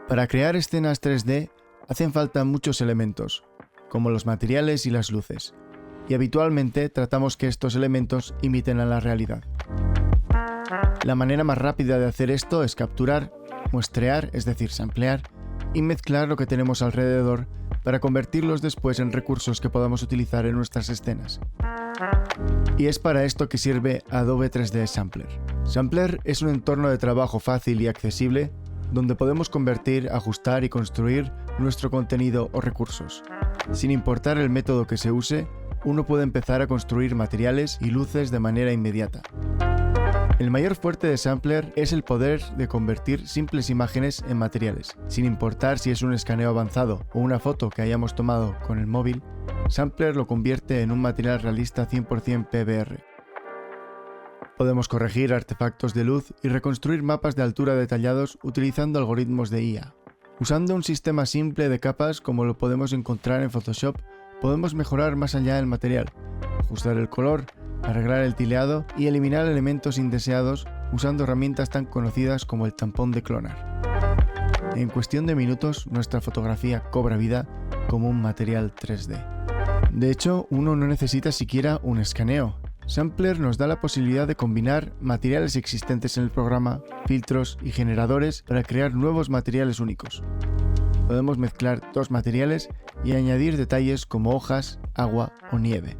Para crear escenas 3D hacen falta muchos elementos, como los materiales y las luces, y habitualmente tratamos que estos elementos imiten a la realidad. La manera más rápida de hacer esto es capturar, muestrear, es decir, samplear, y mezclar lo que tenemos alrededor para convertirlos después en recursos que podamos utilizar en nuestras escenas. Y es para esto que sirve Adobe 3D Sampler. Sampler es un entorno de trabajo fácil y accesible donde podemos convertir, ajustar y construir nuestro contenido o recursos. Sin importar el método que se use, uno puede empezar a construir materiales y luces de manera inmediata. El mayor fuerte de Sampler es el poder de convertir simples imágenes en materiales. Sin importar si es un escaneo avanzado o una foto que hayamos tomado con el móvil, Sampler lo convierte en un material realista 100% PBR. Podemos corregir artefactos de luz y reconstruir mapas de altura detallados utilizando algoritmos de IA. Usando un sistema simple de capas como lo podemos encontrar en Photoshop, podemos mejorar más allá el material, ajustar el color, arreglar el tileado y eliminar elementos indeseados usando herramientas tan conocidas como el tampón de clonar. En cuestión de minutos, nuestra fotografía cobra vida como un material 3D. De hecho, uno no necesita siquiera un escaneo. Sampler nos da la posibilidad de combinar materiales existentes en el programa, filtros y generadores para crear nuevos materiales únicos. Podemos mezclar dos materiales y añadir detalles como hojas, agua o nieve.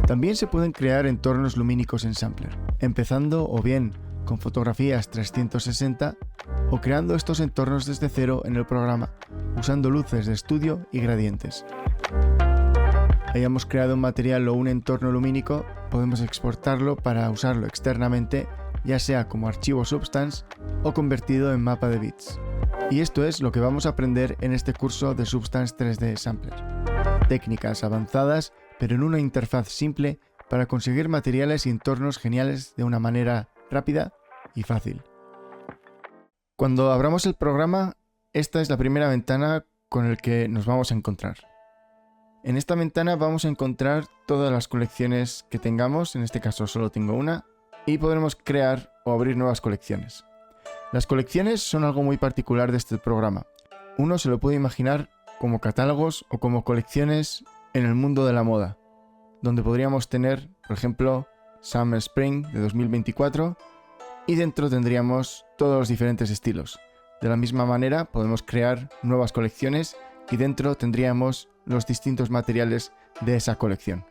También se pueden crear entornos lumínicos en Sampler, empezando o bien con fotografías 360 o creando estos entornos desde cero en el programa, usando luces de estudio y gradientes. Hayamos creado un material o un entorno lumínico, podemos exportarlo para usarlo externamente, ya sea como archivo Substance o convertido en mapa de bits. Y esto es lo que vamos a aprender en este curso de Substance 3D Sampler. Técnicas avanzadas, pero en una interfaz simple para conseguir materiales y entornos geniales de una manera rápida y fácil. Cuando abramos el programa, esta es la primera ventana con la que nos vamos a encontrar. En esta ventana vamos a encontrar todas las colecciones que tengamos, en este caso solo tengo una, y podremos crear o abrir nuevas colecciones. Las colecciones son algo muy particular de este programa. Uno se lo puede imaginar como catálogos o como colecciones en el mundo de la moda, donde podríamos tener, por ejemplo, Summer Spring de 2024 y dentro tendríamos todos los diferentes estilos. De la misma manera podemos crear nuevas colecciones y dentro tendríamos los distintos materiales de esa colección.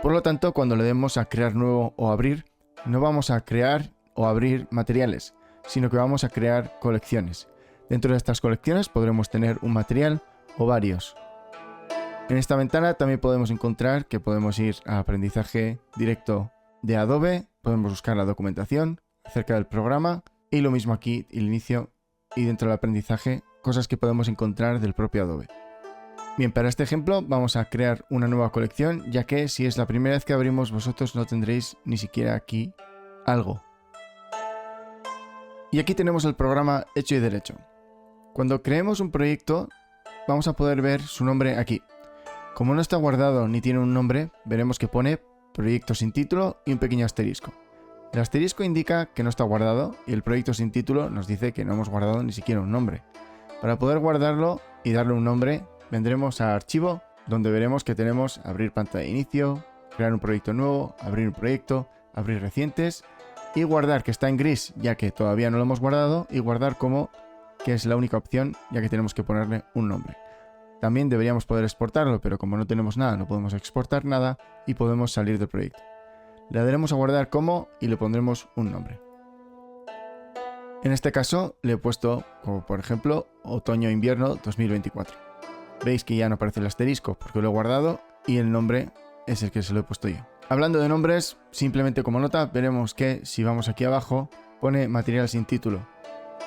Por lo tanto, cuando le demos a crear nuevo o abrir, no vamos a crear o abrir materiales, sino que vamos a crear colecciones. Dentro de estas colecciones podremos tener un material o varios. En esta ventana también podemos encontrar que podemos ir a aprendizaje directo de Adobe, podemos buscar la documentación acerca del programa y lo mismo aquí, el inicio y dentro del aprendizaje, cosas que podemos encontrar del propio Adobe. Bien, para este ejemplo vamos a crear una nueva colección, ya que si es la primera vez que abrimos vosotros no tendréis ni siquiera aquí algo. Y aquí tenemos el programa hecho y derecho. Cuando creemos un proyecto vamos a poder ver su nombre aquí. Como no está guardado ni tiene un nombre, veremos que pone proyecto sin título y un pequeño asterisco. El asterisco indica que no está guardado y el proyecto sin título nos dice que no hemos guardado ni siquiera un nombre. Para poder guardarlo y darle un nombre, vendremos a Archivo, donde veremos que tenemos abrir pantalla de inicio, crear un proyecto nuevo, abrir un proyecto, abrir recientes y guardar, que está en gris ya que todavía no lo hemos guardado, y guardar como, que es la única opción ya que tenemos que ponerle un nombre. También deberíamos poder exportarlo, pero como no tenemos nada, no podemos exportar nada y podemos salir del proyecto. Le daremos a guardar como y le pondremos un nombre. En este caso le he puesto como por ejemplo otoño-invierno 2024. Veis que ya no aparece el asterisco porque lo he guardado y el nombre es el que se lo he puesto yo. Hablando de nombres, simplemente como nota veremos que si vamos aquí abajo pone material sin título.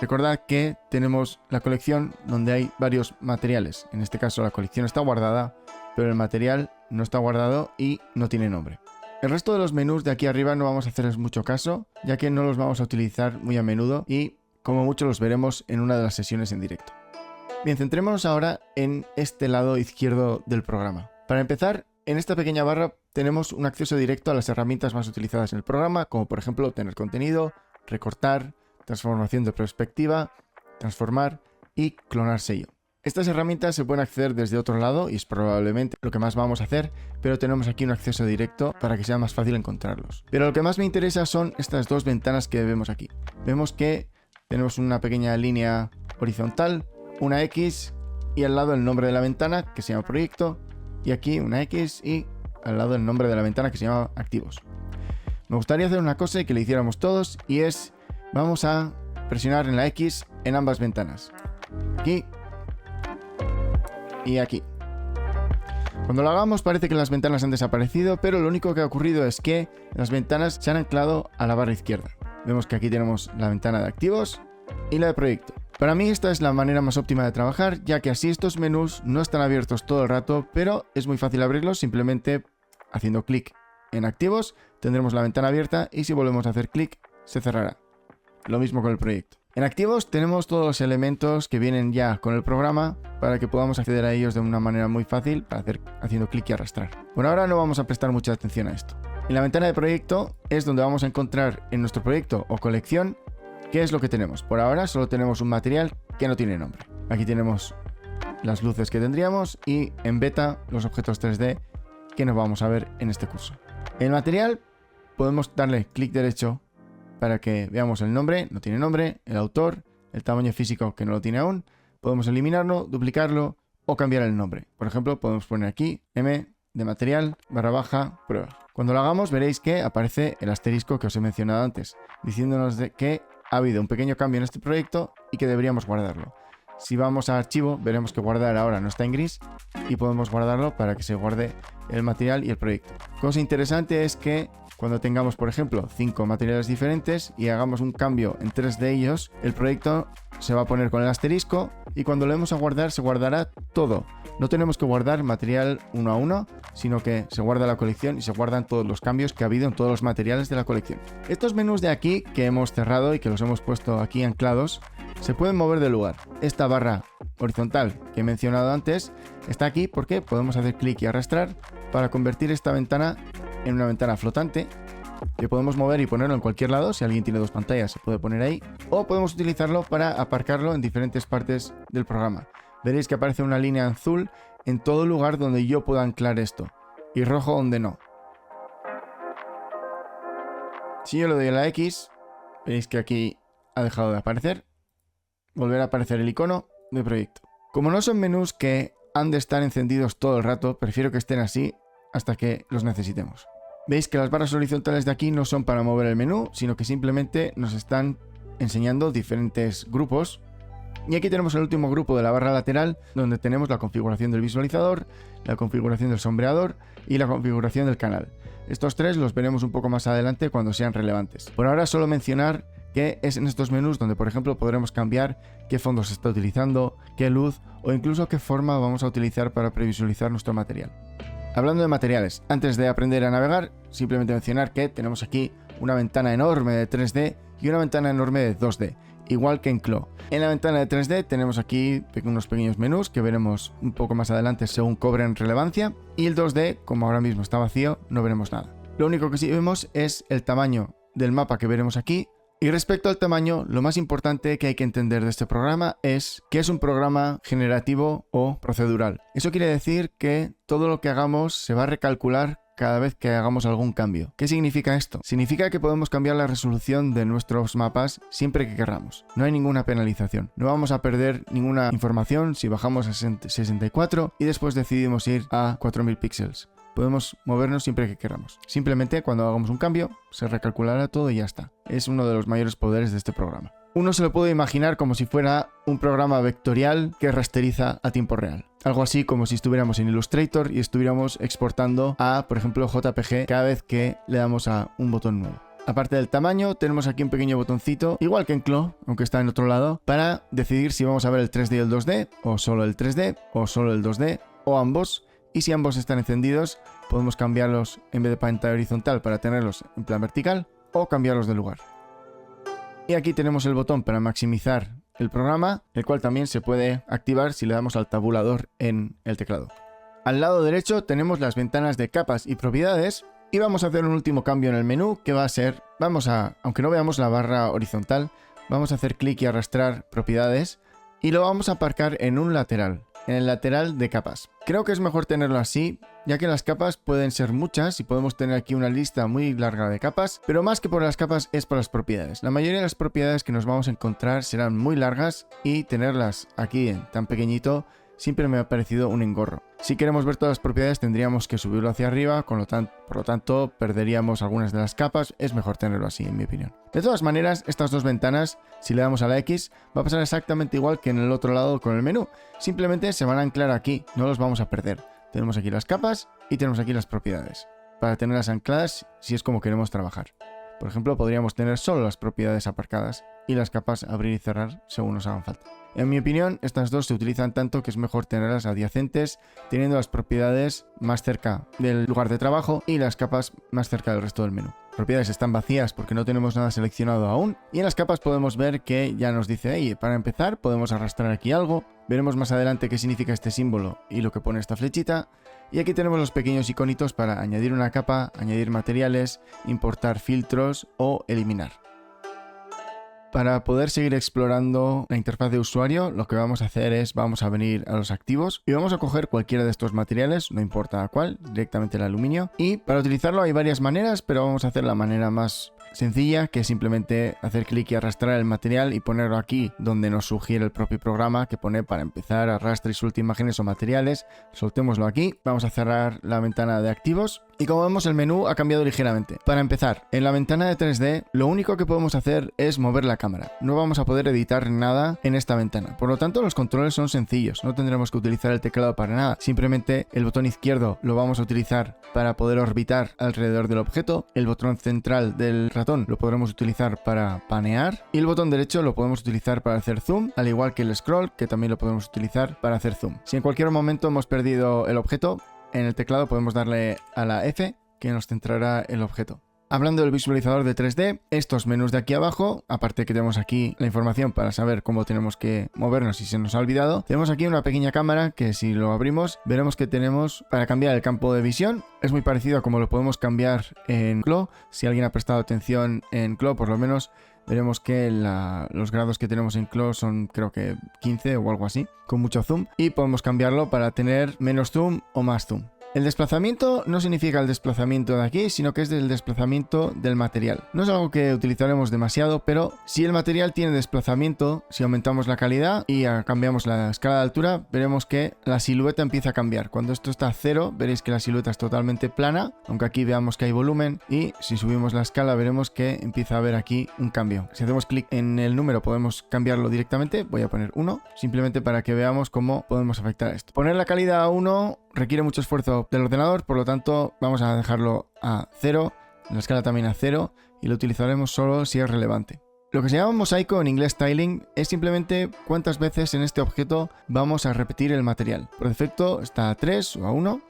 Recordad que tenemos la colección donde hay varios materiales. En este caso la colección está guardada, pero el material no está guardado y no tiene nombre. El resto de los menús de aquí arriba no vamos a hacerles mucho caso, ya que no los vamos a utilizar muy a menudo y como mucho los veremos en una de las sesiones en directo. Bien, centrémonos ahora en este lado izquierdo del programa. Para empezar, en esta pequeña barra tenemos un acceso directo a las herramientas más utilizadas en el programa, como por ejemplo tener contenido, recortar, transformación de perspectiva transformar y clonar sello. Estas herramientas se pueden acceder desde otro lado y es probablemente lo que más vamos a hacer, pero tenemos aquí un acceso directo para que sea más fácil encontrarlos. Pero lo que más me interesa son estas dos ventanas que vemos aquí. Vemos que tenemos una pequeña línea horizontal, una X y al lado el nombre de la ventana que se llama proyecto y aquí una X y al lado el nombre de la ventana que se llama activos. Me gustaría hacer una cosa y que le hiciéramos todos y es, vamos a presionar en la X en ambas ventanas. Aquí y aquí. Cuando lo hagamos parece que las ventanas han desaparecido, pero lo único que ha ocurrido es que las ventanas se han anclado a la barra izquierda. Vemos que aquí tenemos la ventana de activos y la de proyecto. Para mí esta es la manera más óptima de trabajar, ya que así estos menús no están abiertos todo el rato, pero es muy fácil abrirlos simplemente haciendo clic en activos, tendremos la ventana abierta y si volvemos a hacer clic se cerrará. Lo mismo con el proyecto. En activos tenemos todos los elementos que vienen ya con el programa para que podamos acceder a ellos de una manera muy fácil haciendo clic y arrastrar. Por ahora no vamos a prestar mucha atención a esto. En la ventana de proyecto es donde vamos a encontrar en nuestro proyecto o colección qué es lo que tenemos. Por ahora solo tenemos un material que no tiene nombre. Aquí tenemos las luces que tendríamos y en beta los objetos 3D que nos vamos a ver en este curso. En el material podemos darle clic derecho para que veamos el nombre, no tiene nombre, el autor, el tamaño físico que no lo tiene aún. Podemos eliminarlo, duplicarlo o cambiar el nombre. Por ejemplo, podemos poner aquí M de material / prueba. Cuando lo hagamos veréis que aparece el asterisco que os he mencionado antes, diciéndonos que ha habido un pequeño cambio en este proyecto y que deberíamos guardarlo. Si vamos a archivo veremos que guardar ahora no está en gris y podemos guardarlo para que se guarde el material y el proyecto. Cosa interesante es que cuando tengamos, por ejemplo, 5 materiales diferentes y hagamos un cambio en 3 de ellos, el proyecto se va a poner con el asterisco y cuando lo vamos a guardar se guardará todo. No tenemos que guardar material uno a uno, sino que se guarda la colección y se guardan todos los cambios que ha habido en todos los materiales de la colección. Estos menús de aquí que hemos cerrado y que los hemos puesto aquí anclados, se pueden mover de lugar. Esta barra horizontal que he mencionado antes está aquí porque podemos hacer clic y arrastrar para convertir esta ventana en una ventana flotante que podemos mover y ponerlo en cualquier lado. Si alguien tiene dos pantallas se puede poner ahí, o podemos utilizarlo para aparcarlo en diferentes partes del programa. Veréis que aparece una línea azul en todo lugar donde yo pueda anclar esto y rojo donde no. Si yo le doy a la X, veréis que aquí ha dejado de aparecer. Volverá a aparecer el icono de proyecto. Como no son menús que han de estar encendidos todo el rato, prefiero que estén así hasta que los necesitemos. Veis que las barras horizontales de aquí no son para mover el menú, sino que simplemente nos están enseñando diferentes grupos. Y aquí tenemos el último grupo de la barra lateral, donde tenemos la configuración del visualizador, la configuración del sombreador y la configuración del canal. Estos tres los veremos un poco más adelante cuando sean relevantes. Por ahora solo mencionar que es en estos menús donde, por ejemplo, podremos cambiar qué fondo se está utilizando, qué luz o incluso qué forma vamos a utilizar para previsualizar nuestro material. Hablando de materiales, antes de aprender a navegar, simplemente mencionar que tenemos aquí una ventana enorme de 3D y una ventana enorme de 2D, igual que en Clo. En la ventana de 3D tenemos aquí unos pequeños menús que veremos un poco más adelante según cobren relevancia, y el 2D, como ahora mismo está vacío, no veremos nada. Lo único que sí vemos es el tamaño del mapa que veremos aquí. Y respecto al tamaño, lo más importante que hay que entender de este programa es que es un programa generativo o procedural. Eso quiere decir que todo lo que hagamos se va a recalcular cada vez que hagamos algún cambio. ¿Qué significa esto? Significa que podemos cambiar la resolución de nuestros mapas siempre que queramos. No hay ninguna penalización. No vamos a perder ninguna información si bajamos a 64 y después decidimos ir a 4000 píxeles. Podemos movernos siempre que queramos. Simplemente cuando hagamos un cambio, se recalculará todo y ya está. Es uno de los mayores poderes de este programa. Uno se lo puede imaginar como si fuera un programa vectorial que rasteriza a tiempo real. Algo así como si estuviéramos en Illustrator y estuviéramos exportando a, por ejemplo, JPG cada vez que le damos a un botón nuevo. Aparte del tamaño, tenemos aquí un pequeño botoncito, igual que en Clo, aunque está en otro lado, para decidir si vamos a ver el 3D y el 2D, o solo el 3D, o solo el 2D, o ambos. Y si ambos están encendidos, podemos cambiarlos en vez de pantalla horizontal para tenerlos en plan vertical o cambiarlos de lugar. Y aquí tenemos el botón para maximizar el programa, el cual también se puede activar si le damos al tabulador en el teclado. Al lado derecho tenemos las ventanas de capas y propiedades y vamos a hacer un último cambio en el menú que va a ser, aunque no veamos la barra horizontal, vamos a hacer clic y arrastrar propiedades y lo vamos a aparcar en un lateral, en el lateral de capas. Creo que es mejor tenerlo así, ya que las capas pueden ser muchas y podemos tener aquí una lista muy larga de capas, pero más que por las capas es por las propiedades. La mayoría de las propiedades que nos vamos a encontrar serán muy largas y tenerlas aquí en tan pequeñito siempre me ha parecido un engorro. Si queremos ver todas las propiedades tendríamos que subirlo hacia arriba, por lo tanto perderíamos algunas de las capas. Es mejor tenerlo así, en mi opinión. De todas maneras, estas dos ventanas, si le damos a la X, va a pasar exactamente igual que en el otro lado con el menú. Simplemente se van a anclar aquí, no los vamos a perder. Tenemos aquí las capas y tenemos aquí las propiedades, para tenerlas ancladas si es como queremos trabajar. Por ejemplo, podríamos tener solo las propiedades aparcadas y las capas abrir y cerrar según nos hagan falta. En mi opinión, estas dos se utilizan tanto que es mejor tenerlas adyacentes, teniendo las propiedades más cerca del lugar de trabajo y las capas más cerca del resto del menú. Las propiedades están vacías porque no tenemos nada seleccionado aún, y en las capas podemos ver que ya nos dice, hey, para empezar podemos arrastrar aquí algo, veremos más adelante qué significa este símbolo y lo que pone esta flechita, y aquí tenemos los pequeños iconitos para añadir una capa, añadir materiales, importar filtros o eliminar. Para poder seguir explorando la interfaz de usuario, lo que vamos a hacer es, vamos a venir a los activos y vamos a coger cualquiera de estos materiales, no importa cuál, directamente el aluminio. Y para utilizarlo hay varias maneras, pero vamos a hacer la manera más sencilla, que es simplemente hacer clic y arrastrar el material y ponerlo aquí donde nos sugiere el propio programa, que pone para empezar, arrastre y suelte imágenes o materiales. Soltémoslo aquí, vamos a cerrar la ventana de activos y como vemos el menú ha cambiado ligeramente. Para empezar, en la ventana de 3D lo único que podemos hacer es mover la cámara. No vamos a poder editar nada en esta ventana, por lo tanto los controles son sencillos, no tendremos que utilizar el teclado para nada. Simplemente el botón izquierdo lo vamos a utilizar para poder orbitar alrededor del objeto, el botón central del ratón lo podremos utilizar para panear y el botón derecho lo podemos utilizar para hacer zoom, al igual que el scroll, que también lo podemos utilizar para hacer zoom. Si en cualquier momento hemos perdido el objeto, en el teclado podemos darle a la F, que nos centrará el objeto. Hablando del visualizador de 3D, estos menús de aquí abajo, aparte que tenemos aquí la información para saber cómo tenemos que movernos si se nos ha olvidado, tenemos aquí una pequeña cámara que si lo abrimos veremos que tenemos para cambiar el campo de visión. Es muy parecido a como lo podemos cambiar en Clo. Si alguien ha prestado atención en Clo, por lo menos veremos que los grados que tenemos en Clo son creo que 15 o algo así, con mucho zoom, y podemos cambiarlo para tener menos zoom o más zoom. El desplazamiento no significa el desplazamiento de aquí, sino que es el desplazamiento del material. No es algo que utilizaremos demasiado, pero si el material tiene desplazamiento, si aumentamos la calidad y cambiamos la escala de altura, veremos que la silueta empieza a cambiar. Cuando esto está a 0, veréis que la silueta es totalmente plana, aunque aquí veamos que hay volumen, y si subimos la escala veremos que empieza a haber aquí un cambio. Si hacemos clic en el número podemos cambiarlo directamente. Voy a poner 1, simplemente para que veamos cómo podemos afectar esto. Poner la calidad a 1 requiere mucho esfuerzo del ordenador, por lo tanto vamos a dejarlo a 0, la escala también a 0, y lo utilizaremos solo si es relevante. Lo que se llama mosaico, en inglés tiling, es simplemente cuántas veces en este objeto vamos a repetir el material. Por defecto está a 3 o a 1,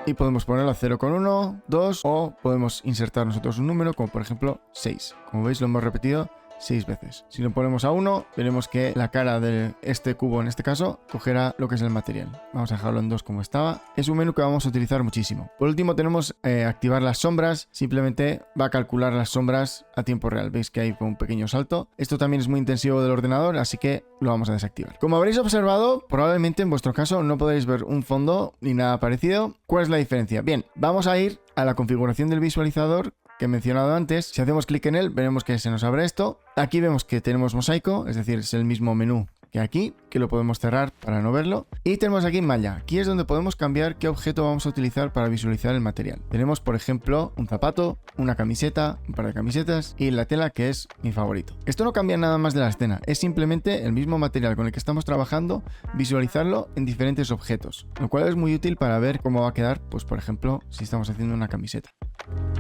y podemos ponerlo a 0,1, 2, o podemos insertar nosotros un número, como por ejemplo 6. Como veis lo hemos repetido 6 veces. Si lo ponemos a 1, veremos que la cara de este cubo, en este caso, cogerá lo que es el material. Vamos a dejarlo en 2 como estaba. Es un menú que vamos a utilizar muchísimo. Por último tenemos activar las sombras. Simplemente va a calcular las sombras a tiempo real. Veis que hay un pequeño salto. Esto también es muy intensivo del ordenador, así que lo vamos a desactivar. Como habréis observado, probablemente en vuestro caso no podréis ver un fondo ni nada parecido. ¿Cuál es la diferencia? Bien, vamos a ir a la configuración del visualizador que he mencionado antes. Si hacemos clic en él, veremos que se nos abre esto. Aquí vemos que tenemos mosaico, es decir, es el mismo menú que aquí, que lo podemos cerrar para no verlo. Y tenemos aquí malla. Aquí es donde podemos cambiar qué objeto vamos a utilizar para visualizar el material. Tenemos, por ejemplo, un zapato, una camiseta, un par de camisetas y la tela, que es mi favorito. Esto no cambia nada más de la escena, es simplemente el mismo material con el que estamos trabajando, visualizarlo en diferentes objetos, lo cual es muy útil para ver cómo va a quedar, pues por ejemplo, si estamos haciendo una camiseta.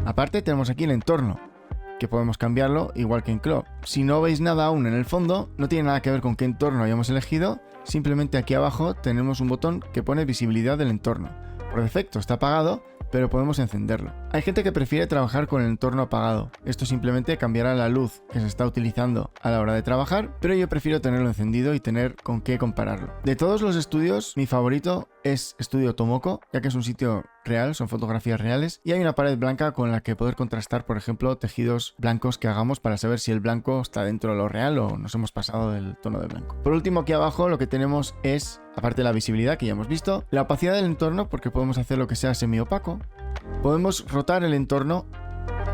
Aparte tenemos aquí el entorno, que podemos cambiarlo igual que en Clo. Si no veis nada aún en el fondo, no tiene nada que ver con qué entorno hayamos elegido, simplemente aquí abajo tenemos un botón que pone visibilidad del entorno. Por defecto está apagado, pero podemos encenderlo. Hay gente que prefiere trabajar con el entorno apagado. Esto simplemente cambiará la luz que se está utilizando a la hora de trabajar, pero yo prefiero tenerlo encendido y tener con qué compararlo. De todos los estudios, mi favorito es Estudio Tomoko, ya que es un sitio real, son fotografías reales, y hay una pared blanca con la que poder contrastar, por ejemplo, tejidos blancos que hagamos para saber si el blanco está dentro de lo real o nos hemos pasado del tono de blanco. Por último, aquí abajo lo que tenemos es, aparte de la visibilidad que ya hemos visto, la opacidad del entorno, porque podemos hacer lo que sea semiopaco. Podemos rotar el entorno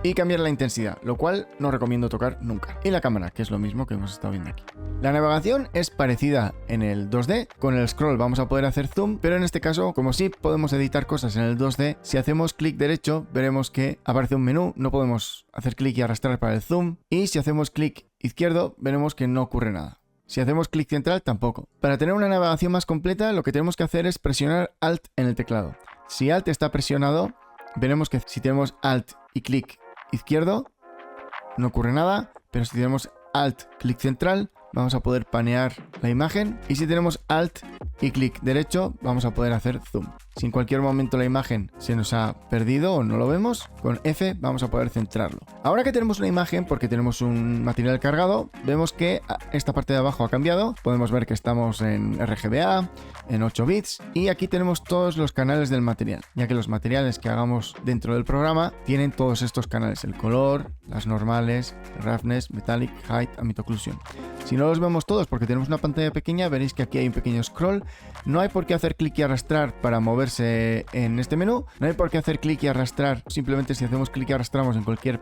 y cambiar la intensidad, lo cual no recomiendo tocar nunca. Y la cámara, que es lo mismo que hemos estado viendo aquí. La navegación es parecida en el 2D. Con el scroll vamos a poder hacer zoom, pero en este caso, como sí podemos editar cosas en el 2D, si hacemos clic derecho, veremos que aparece un menú, no podemos hacer clic y arrastrar para el zoom. Y si hacemos clic izquierdo, veremos que no ocurre nada. Si hacemos clic central, tampoco. Para tener una navegación más completa, lo que tenemos que hacer es presionar Alt en el teclado. Si Alt está presionado, veremos que si tenemos Alt y clic izquierdo, no ocurre nada, pero si tenemos Alt, clic central, vamos a poder panear la imagen, y si tenemos Alt y clic derecho, vamos a poder hacer zoom. Si en cualquier momento la imagen se nos ha perdido o no lo vemos, con F vamos a poder centrarlo. Ahora que tenemos una imagen, porque tenemos un material cargado, vemos que esta parte de abajo ha cambiado. Podemos ver que estamos en RGBA, en 8 bits, y aquí tenemos todos los canales del material, ya que los materiales que hagamos dentro del programa tienen todos estos canales: el color, las normales, el roughness, metallic, height, ambient occlusion. Si no los vemos todos porque tenemos una pantalla pequeña, veréis que aquí hay un pequeño scroll. No hay por qué hacer clic y arrastrar para moverse en este menú. No hay por qué hacer clic y arrastrar. Simplemente si hacemos clic y arrastramos en cualquier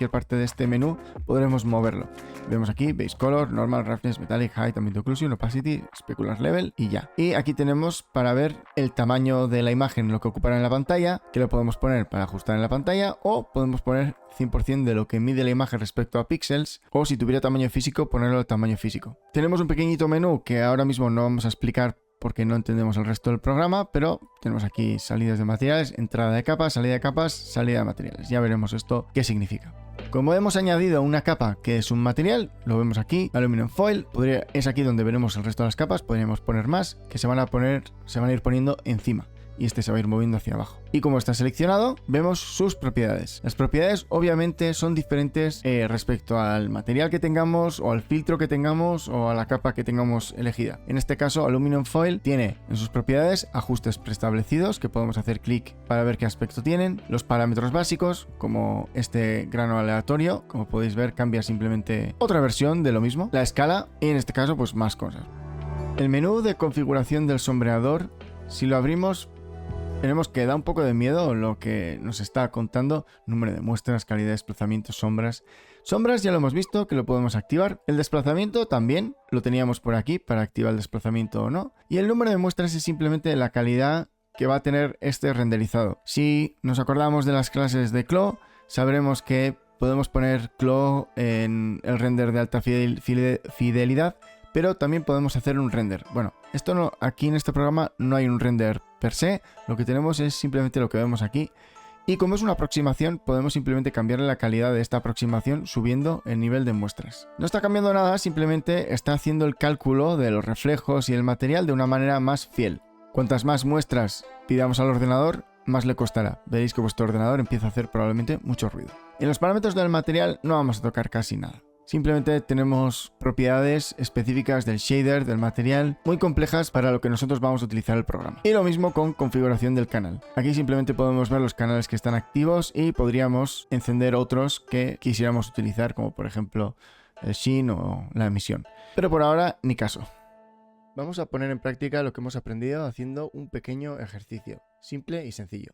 parte de este menú, podremos moverlo. Vemos aquí base color, normal, roughness, metallic, height, ambient occlusion, opacity, specular level y ya. Y aquí tenemos para ver el tamaño de la imagen, lo que ocupará en la pantalla, que lo podemos poner para ajustar en la pantalla, o podemos poner 100% de lo que mide la imagen respecto a píxeles, o si tuviera tamaño físico, ponerlo al tamaño físico. Tenemos un pequeñito menú que ahora mismo no vamos a explicar porque no entendemos el resto del programa, pero tenemos aquí salidas de materiales, entrada de capas, salida de materiales. Ya veremos esto qué significa. Como hemos añadido una capa que es un material, lo vemos aquí, Aluminum Foil, es aquí donde veremos el resto de las capas. Podríamos poner más que se van a ir poniendo encima, y este se va a ir moviendo hacia abajo. Y como está seleccionado, vemos sus propiedades. Las propiedades obviamente son diferentes respecto al material que tengamos, o al filtro que tengamos, o a la capa que tengamos elegida. En este caso, Aluminum Foil tiene en sus propiedades ajustes preestablecidos, que podemos hacer clic para ver qué aspecto tienen. Los parámetros básicos, como este grano aleatorio, como podéis ver, cambia simplemente otra versión de lo mismo. La escala, y en este caso pues más cosas. El menú de configuración del sombreador, si lo abrimos, veremos que da un poco de miedo lo que nos está contando: número de muestras, calidad de desplazamiento, sombras. Sombras ya lo hemos visto, que lo podemos activar. El desplazamiento también lo teníamos por aquí para activar el desplazamiento o no. Y el número de muestras es simplemente la calidad que va a tener este renderizado. Si nos acordamos de las clases de CLO, sabremos que podemos poner CLO en el render de alta fidelidad, pero también podemos hacer un render. Bueno, esto no, aquí en este programa no hay un render per se, lo que tenemos es simplemente lo que vemos aquí, y como es una aproximación, podemos simplemente cambiarle la calidad de esta aproximación subiendo el nivel de muestras. No está cambiando nada, simplemente está haciendo el cálculo de los reflejos y el material de una manera más fiel. Cuantas más muestras pidamos al ordenador, más le costará. Veréis que vuestro ordenador empieza a hacer probablemente mucho ruido. En los parámetros del material no vamos a tocar casi nada. Simplemente tenemos propiedades específicas del shader, del material, muy complejas para lo que nosotros vamos a utilizar el programa. Y lo mismo con configuración del canal. Aquí simplemente podemos ver los canales que están activos y podríamos encender otros que quisiéramos utilizar, como por ejemplo el sheen o la emisión. Pero por ahora, ni caso. Vamos a poner en práctica lo que hemos aprendido haciendo un pequeño ejercicio, simple y sencillo.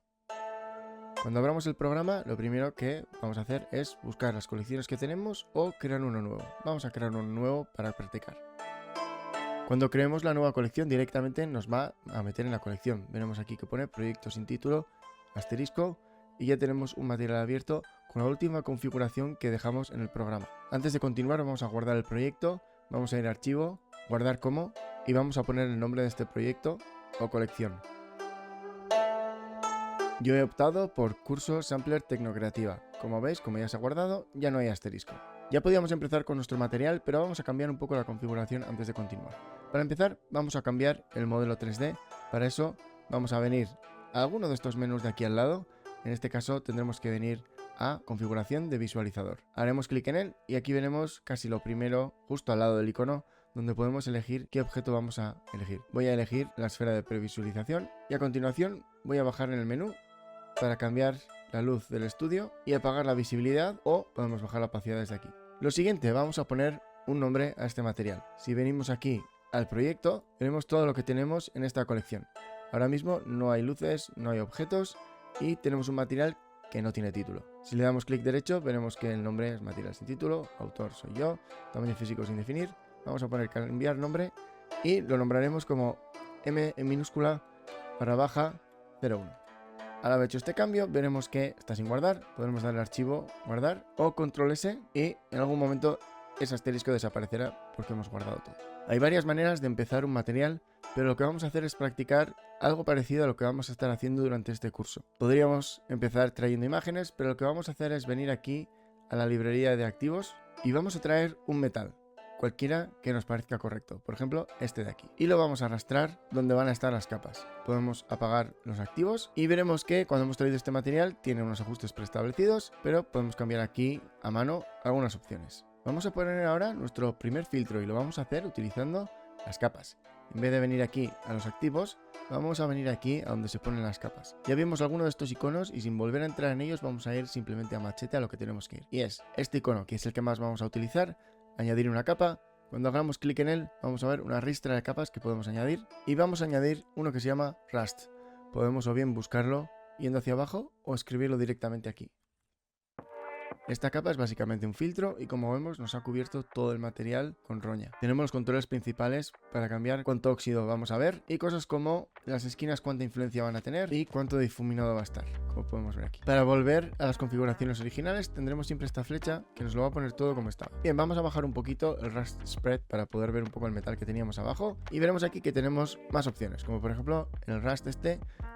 Cuando abramos el programa, lo primero que vamos a hacer es buscar las colecciones que tenemos o crear uno nuevo. Vamos a crear uno nuevo para practicar. Cuando creemos la nueva colección, directamente nos va a meter en la colección. Veremos aquí que pone proyecto sin título, asterisco, y ya tenemos un material abierto con la última configuración que dejamos en el programa. Antes de continuar, vamos a guardar el proyecto, vamos a ir a archivo, guardar como, y vamos a poner el nombre de este proyecto o colección. Yo he optado por curso Sampler Tecnocreativa. Como veis, como ya se ha guardado, ya no hay asterisco. Ya podíamos empezar con nuestro material, pero vamos a cambiar un poco la configuración antes de continuar. Para empezar, vamos a cambiar el modelo 3D. Para eso, vamos a venir a alguno de estos menús de aquí al lado, En este caso tendremos que venir a configuración de visualizador. Haremos clic en él y aquí veremos casi lo primero, justo al lado del icono, donde podemos elegir qué objeto vamos a elegir. Voy a elegir la esfera de previsualización y a continuación voy a bajar en el menú para cambiar la luz del estudio y apagar la visibilidad, o podemos bajar la opacidad desde aquí. Lo siguiente, vamos a poner un nombre a este material. Si venimos aquí al proyecto, veremos todo lo que tenemos en esta colección. Ahora mismo no hay luces, no hay objetos y tenemos un material que no tiene título. Si le damos clic derecho, veremos que el nombre es material sin título, autor soy yo, tamaño físico sin definir. Vamos a poner cambiar nombre y lo nombraremos como M en minúscula /01. Al haber hecho este cambio, veremos que está sin guardar. Podremos darle al archivo guardar o control S y en algún momento ese asterisco desaparecerá porque hemos guardado todo. Hay varias maneras de empezar un material, pero lo que vamos a hacer es practicar algo parecido a lo que vamos a estar haciendo durante este curso. Podríamos empezar trayendo imágenes, pero lo que vamos a hacer es venir aquí a la librería de activos y vamos a traer un metal, cualquiera que nos parezca correcto, por ejemplo este de aquí, y lo vamos a arrastrar donde van a estar las capas. Podemos apagar los activos y veremos que cuando hemos traído este material tiene unos ajustes preestablecidos, pero podemos cambiar aquí a mano algunas opciones. Vamos a poner ahora nuestro primer filtro y lo vamos a hacer utilizando las capas. En vez de venir aquí a los activos, vamos a venir aquí a donde se ponen las capas. Ya vimos alguno de estos iconos y sin volver a entrar en ellos vamos a ir simplemente a machete a lo que tenemos que ir. Y es este icono, que es el que más vamos a utilizar, añadir una capa. Cuando hagamos clic en él vamos a ver una ristra de capas que podemos añadir y vamos a añadir uno que se llama Rust. Podemos o bien buscarlo yendo hacia abajo o escribirlo directamente aquí. Esta capa es básicamente un filtro y como vemos nos ha cubierto todo el material con roña. Tenemos los controles principales para cambiar cuánto óxido vamos a ver y cosas como las esquinas cuánta influencia van a tener y cuánto difuminado va a estar, como podemos ver aquí. Para volver a las configuraciones originales tendremos siempre esta flecha que nos lo va a poner todo como estaba. Bien, vamos a bajar un poquito el Rust Spread para poder ver un poco el metal que teníamos abajo y veremos aquí que tenemos más opciones, como por ejemplo el Rust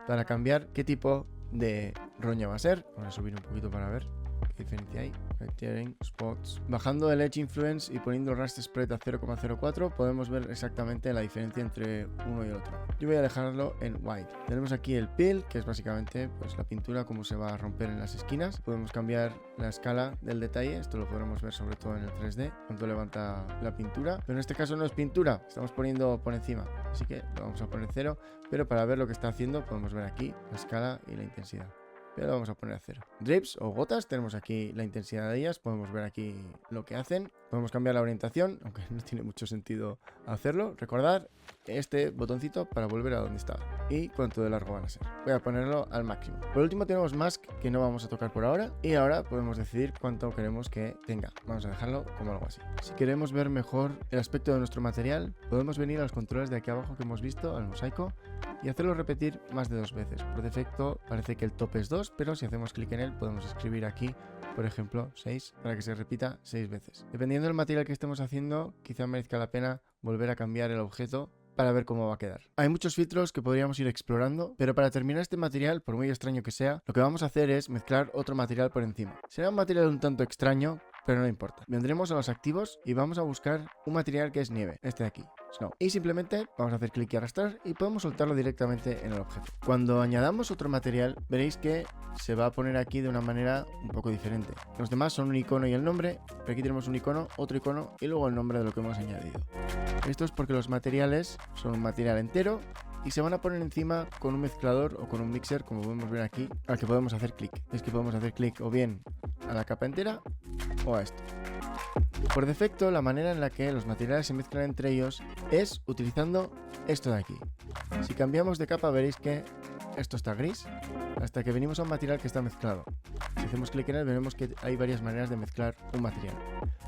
para cambiar qué tipo de roña va a ser. Vamos a subir un poquito para ver qué diferencia hay. Criteria, spots. Bajando el Edge Influence y poniendo el Rust Spread a 0,04 podemos ver exactamente la diferencia entre uno y el otro. Yo voy a dejarlo en white. Tenemos aquí el peel, que es básicamente pues, la pintura, cómo se va a romper en las esquinas. Podemos cambiar la escala del detalle, esto lo podremos ver sobre todo en el 3D, cuánto levanta la pintura. Pero en este caso no es pintura, estamos poniendo por encima, así que lo vamos a poner 0, pero para ver lo que está haciendo podemos ver aquí la escala y la intensidad. Pero lo vamos a poner a 0. Drips o gotas, tenemos aquí la intensidad de ellas, podemos ver aquí lo que hacen. Podemos cambiar la orientación, aunque no tiene mucho sentido hacerlo. Recordad este botoncito para volver a donde estaba y cuánto de largo van a ser. Voy a ponerlo al máximo. Por último tenemos Mask, que no vamos a tocar por ahora, y ahora podemos decidir cuánto queremos que tenga. Vamos a dejarlo como algo así. Si queremos ver mejor el aspecto de nuestro material, podemos venir a los controles de aquí abajo que hemos visto, al mosaico, y hacerlo repetir más de 2 veces. Por defecto parece que el tope es 2, pero si hacemos clic en él podemos escribir aquí, por ejemplo, 6, para que se repita 6 veces. Dependiendo del material que estemos haciendo, quizá merezca la pena volver a cambiar el objeto para ver cómo va a quedar. Hay muchos filtros que podríamos ir explorando, pero para terminar este material, por muy extraño que sea, lo que vamos a hacer es mezclar otro material por encima. Será un material un tanto extraño, pero no importa. Vendremos a los activos y vamos a buscar un material que es nieve, este de aquí, Snow. Y simplemente vamos a hacer clic y arrastrar y podemos soltarlo directamente en el objeto. Cuando añadamos otro material, veréis que se va a poner aquí de una manera un poco diferente. Los demás son un icono y el nombre, pero aquí tenemos un icono, otro icono y luego el nombre de lo que hemos añadido. Esto es porque los materiales son un material entero y se van a poner encima con un mezclador o con un mixer, como podemos ver aquí, al que podemos hacer clic. Es que podemos hacer clic o bien a la capa entera o a esto. Por defecto, la manera en la que los materiales se mezclan entre ellos es utilizando esto de aquí. Si cambiamos de capa veréis que esto está gris hasta que venimos a un material que está mezclado. Si hacemos clic en él veremos que hay varias maneras de mezclar un material.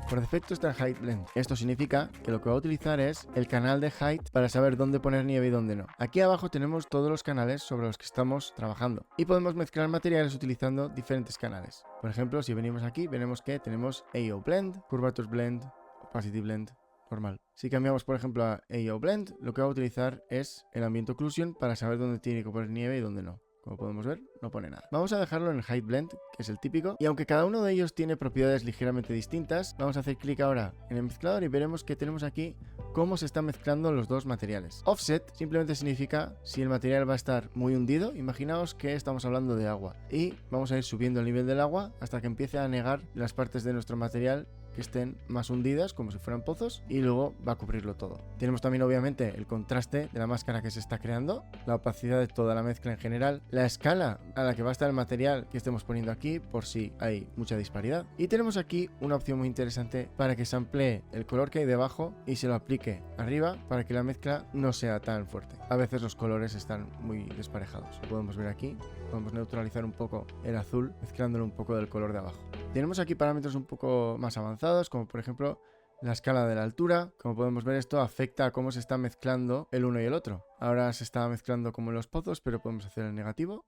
Por defecto está en Height Blend. Esto significa que lo que va a utilizar es el canal de Height para saber dónde poner nieve y dónde no. Aquí abajo tenemos todos los canales sobre los que estamos trabajando y podemos mezclar materiales utilizando diferentes canales. Por ejemplo, si venimos aquí, veremos que tenemos AO Blend, Curvature Blend, Opacity Blend, normal. Si cambiamos, por ejemplo, a AO Blend, lo que va a utilizar es el Ambient Occlusion para saber dónde tiene que poner nieve y dónde no. Como podemos ver, no pone nada. Vamos a dejarlo en el Hide Blend, que es el típico. Y aunque cada uno de ellos tiene propiedades ligeramente distintas, vamos a hacer clic ahora en el mezclador y veremos que tenemos aquí cómo se están mezclando los dos materiales. Offset simplemente significa si el material va a estar muy hundido. Imaginaos que estamos hablando de agua. Y vamos a ir subiendo el nivel del agua hasta que empiece a anegar las partes de nuestro material que estén más hundidas, como si fueran pozos, y luego va a cubrirlo todo. Tenemos también obviamente el contraste de la máscara que se está creando, la opacidad de toda la mezcla en general, la escala a la que va a estar el material que estemos poniendo aquí por si hay mucha disparidad, y tenemos aquí una opción muy interesante para que samplee el color que hay debajo y se lo aplique arriba para que la mezcla no sea tan fuerte. A veces los colores están muy desparejados, lo podemos ver aquí. Podemos neutralizar un poco el azul mezclándolo un poco del color de abajo. Tenemos aquí parámetros un poco más avanzados, como por ejemplo la escala de la altura. Como podemos ver, esto afecta a cómo se está mezclando el uno y el otro. Ahora se está mezclando como en los pozos, pero podemos hacer el negativo.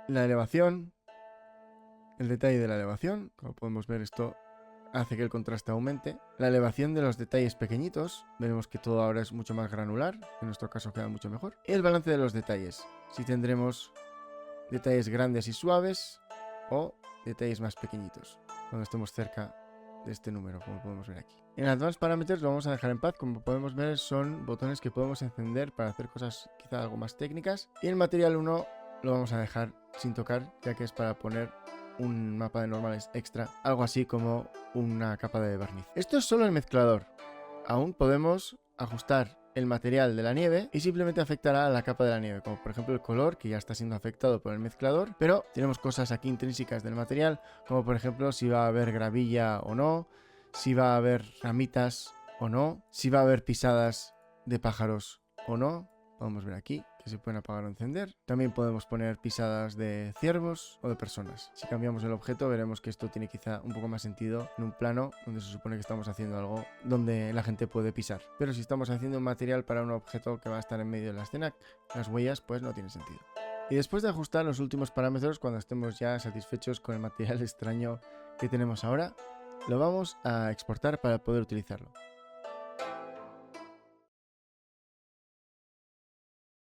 La elevación, el detalle de la elevación, como podemos ver, esto hace que el contraste aumente. La elevación de los detalles pequeñitos, veremos que todo ahora es mucho más granular, en nuestro caso queda mucho mejor. Y el balance de los detalles, si tendremos detalles grandes y suaves o detalles más pequeñitos cuando estemos cerca de este número, como podemos ver aquí. En Advanced Parameters lo vamos a dejar en paz. Como podemos ver, son botones que podemos encender para hacer cosas quizá algo más técnicas. Y el Material 1 lo vamos a dejar sin tocar, ya que es para poner un mapa de normales extra, algo así como una capa de barniz. Esto es solo el mezclador. Aún podemos ajustar el material de la nieve y simplemente afectará a la capa de la nieve, como por ejemplo el color, que ya está siendo afectado por el mezclador, pero tenemos cosas aquí intrínsecas del material, como por ejemplo si va a haber gravilla o no, si va a haber ramitas o no, si va a haber pisadas de pájaros o no. Podemos ver aquí que se pueden apagar o encender. También podemos poner pisadas de ciervos o de personas. Si cambiamos el objeto veremos que esto tiene quizá un poco más sentido en un plano donde se supone que estamos haciendo algo donde la gente puede pisar. Pero si estamos haciendo un material para un objeto que va a estar en medio de la escena, las huellas pues no tienen sentido. Y después de ajustar los últimos parámetros, cuando estemos ya satisfechos con el material extraño que tenemos ahora, lo vamos a exportar para poder utilizarlo.